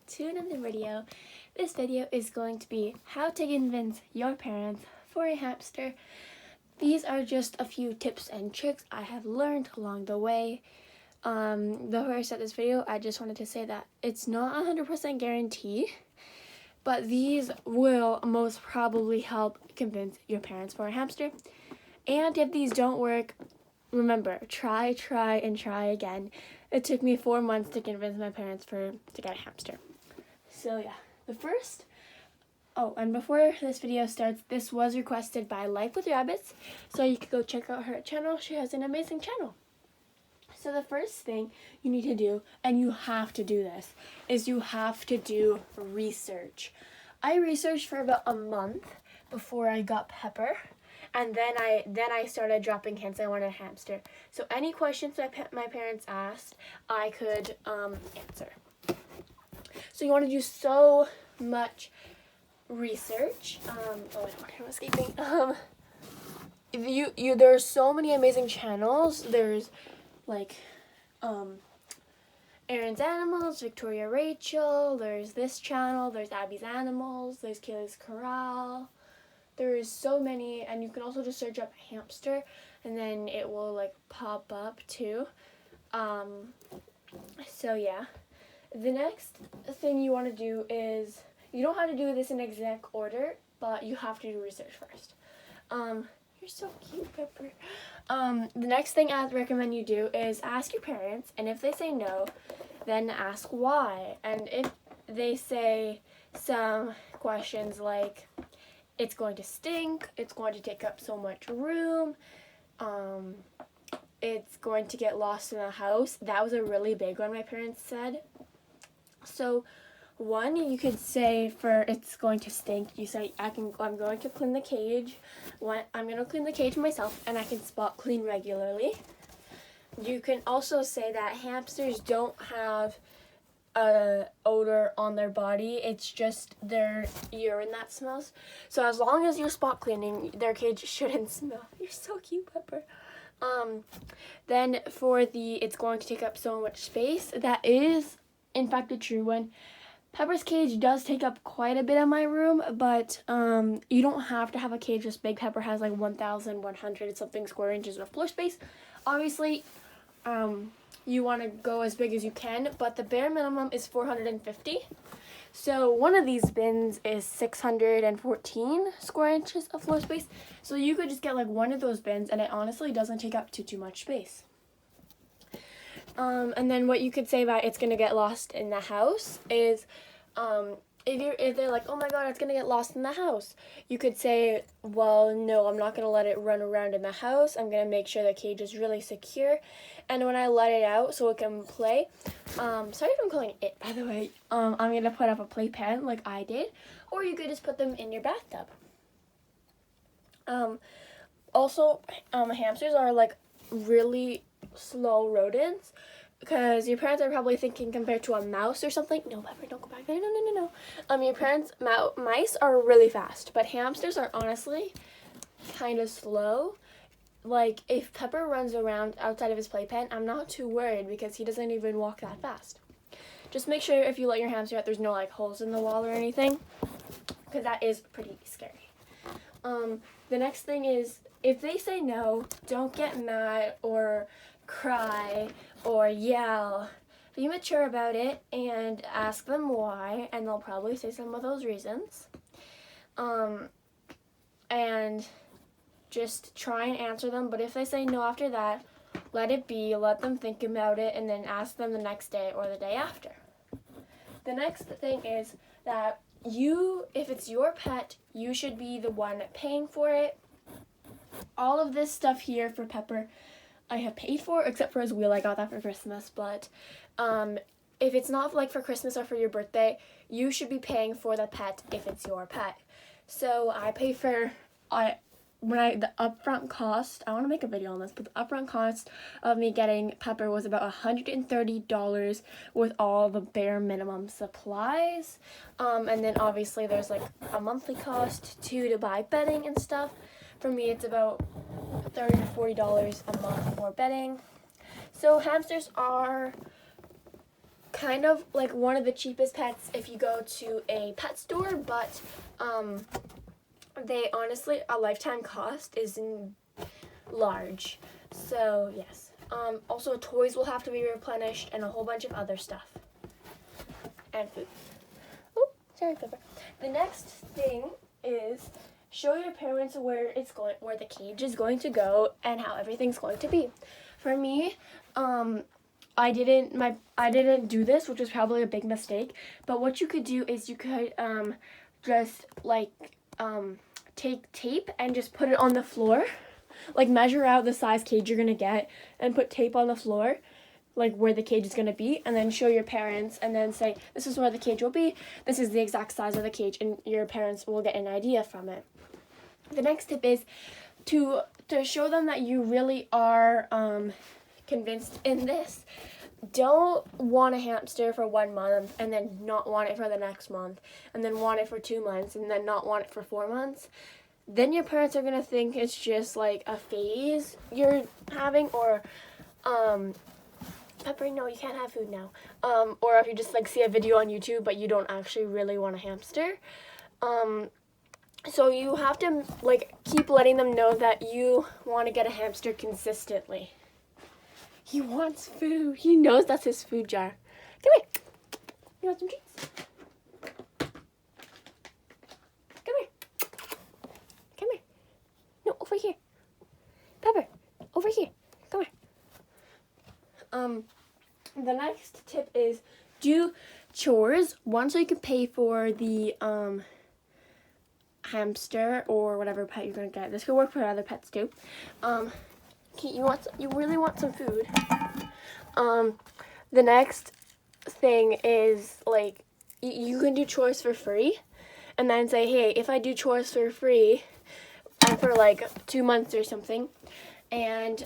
to another video. This video is going to be how to convince your parents for a hamster. These are just a few tips and tricks I have learned along the way. Before I start this video, I just wanted to say that it's not 100% guarantee, but these will most probably help convince your parents for a hamster. And if these don't work, remember, try and try again. It took me 4 months to convince my parents to get a hamster. So yeah, and before this video starts, this was requested by Life with Rabbits, so you can go check out her channel. She has an amazing channel. So the first thing you need to do, and you have to do this, is you have to do research. I researched for about a month before I got Pepper. And then I started dropping hints I wanted a hamster. So any questions that my parents asked, I could answer. So you want to do so much research. I'm escaping. There are so many amazing channels. There's like Aaron's Animals, Victoria Rachel. There's this channel. There's Abby's Animals. There's Kaylee's Corral. There's so many, and you can also just search up hamster, and then it will like pop up too. So yeah, the next thing you want to do is, you don't have to do this in exact order, but you have to do research first. You're so cute, Pepper. The next thing I'd recommend you do is ask your parents, and if they say no, then ask why. And if they say some questions like, it's going to stink, it's going to take up so much room, it's going to get lost in the house. That was a really big one my parents said. So one, you could say for it's going to stink, you say, I'm going to clean the cage. I'm going to clean the cage myself, and I can spot clean regularly. You can also say that hamsters don't have odor on their body. It's just their urine that smells. So as long as you're spot cleaning, their cage shouldn't smell. You're so cute, Pepper. Then for the it's going to take up so much space, that is in fact a true one. Pepper's cage does take up quite a bit of my room, but you don't have to have a cage this big. Pepper has like 1,100 something square inches of floor space. Obviously, you want to go as big as you can, but the bare minimum is 450. So one of these bins is 614 square inches of floor space. So you could just get like one of those bins, and it honestly doesn't take up too much space. And then what you could say about it's gonna get lost in the house is, if they're like, oh my god, it's gonna get lost in the house, you could say, well, no, I'm not gonna let it run around in the house. I'm gonna make sure the cage is really secure, and when I let it out so it can play, sorry if I'm calling it, by the way, I'm gonna put up a playpen like I did, or you could just put them in your bathtub. Also, hamsters are like really slow rodents, because your parents are probably thinking compared to a mouse or something. No, Pepper, don't go back there. No. Your parents' mice are really fast, but hamsters are honestly kind of slow. Like, if Pepper runs around outside of his playpen, I'm not too worried because he doesn't even walk that fast. Just make sure if you let your hamster out, there's no like holes in the wall or anything, because that is pretty scary. The next thing is, if they say no, don't get mad or cry or yell. Be mature about it and ask them why, and they'll probably say some of those reasons. And just try and answer them, but if they say no after that, let it be, let them think about it, and then ask them the next day or the day after. The next thing is that if it's your pet, you should be the one paying for it. All of this stuff here for Pepper, I have paid for, except for his wheel. I got that for Christmas, but if it's not like for Christmas or for your birthday, you should be paying for the pet if it's your pet. So I pay for the upfront cost, I want to make a video on this, but the upfront cost of me getting Pepper was about $130 with all the bare minimum supplies. And then obviously there's like a monthly cost too to buy bedding and stuff. For me, it's about $30 to $40 a month for bedding. So hamsters are kind of like one of the cheapest pets if you go to a pet store, but they honestly, a lifetime cost is large. So yes. Also toys will have to be replenished and a whole bunch of other stuff. And food. Oh, sorry, Pepper. The next thing is show your parents where the cage is going to go and how everything's going to be. For me, I didn't do this, which was probably a big mistake. But what you could do is you could just like take tape and just put it on the floor. Like measure out the size cage you're gonna get and put tape on the floor, like where the cage is gonna be, and then show your parents and then say, this is where the cage will be, this is the exact size of the cage, and your parents will get an idea from it. The next tip is to show them that you really are convinced in this. Don't want a hamster for 1 month and then not want it for the next month, and then want it for 2 months and then not want it for 4 months. Then your parents are going to think it's just like a phase you're having, or Pepper, no, you can't have food now. Or if you just like see a video on YouTube but you don't actually really want a hamster. So you have to like keep letting them know that you want to get a hamster consistently. He wants food. He knows that's his food jar. Come here. You want some treats? Come here. Come here. No, over here. Pepper, over here. Come here. The next tip is do chores. One, so you can pay for the hamster or whatever pet you're gonna get. This could work for other pets too. You really want some food. The next thing is like you can do chores for free, and then say, hey, if I do chores for free and for like 2 months or something, and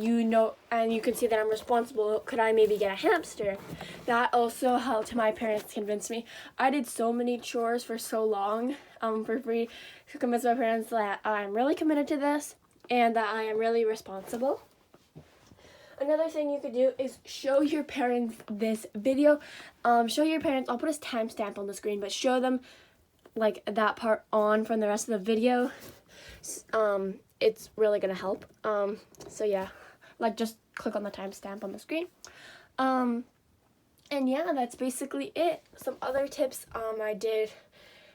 you can see that I'm responsible, could I maybe get a hamster? That also helped my parents convince me. I did so many chores for so long for free to convince my parents that I'm really committed to this and that I am really responsible. Another thing you could do is show your parents this video. Show your parents, I'll put a timestamp on the screen, but show them like that part on from the rest of the video. It's really gonna help. So yeah, like just click on the timestamp on the screen. And yeah, that's basically it. Some other tips I did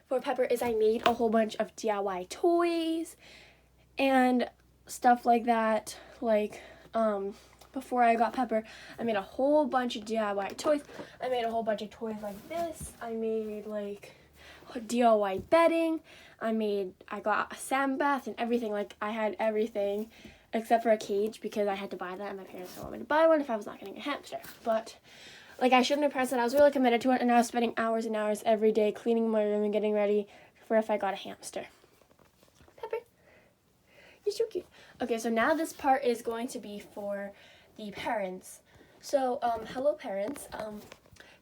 for Pepper is I made a whole bunch of DIY toys and stuff like that. Like before I got Pepper, I made a whole bunch of DIY toys. I made a whole bunch of toys like this. I made like DIY bedding. I got a sand bath and everything. Like I had everything except for a cage because I had to buy that and my parents didn't want me to buy one if I was not getting a hamster. But like I showed my parents that I was really committed to it, and I was spending hours and hours every day cleaning my room and getting ready for if I got a hamster. Pepper, you're so cute. Okay, so now this part is going to be for the parents. So hello parents.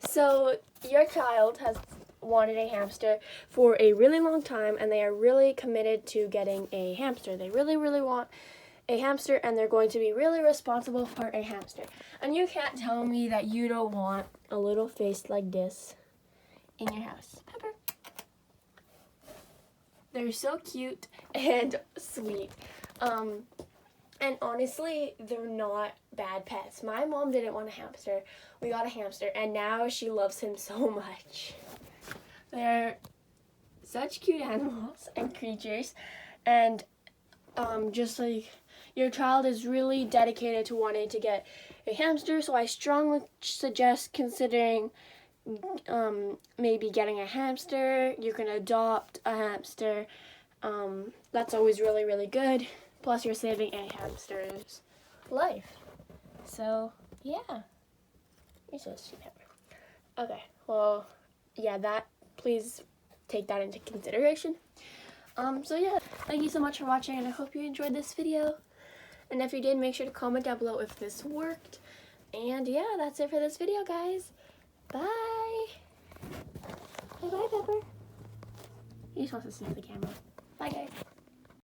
So your child has wanted a hamster for a really long time, and they are really committed to getting a hamster. They really, really want a hamster, and they're going to be really responsible for a hamster. And you can't tell me that you don't want a little face like this in your house. Pepper. They're so cute and sweet. And honestly, they're not bad pets. My mom didn't want a hamster. We got a hamster, and now she loves him so much. They're such cute animals and creatures, and just like your child is really dedicated to wanting to get a hamster, so I strongly suggest considering maybe getting a hamster. You can adopt a hamster. That's always really, really good. Plus, you're saving a hamster's life. So, yeah. You're so sweet, Pepper. Okay, well, yeah, please take that into consideration. So yeah, thank you so much for watching, and I hope you enjoyed this video. And if you did, make sure to comment down below if this worked. And yeah, that's it for this video, guys. Bye. Bye-bye, Pepper. You're supposed to sniff the camera. Bye, guys.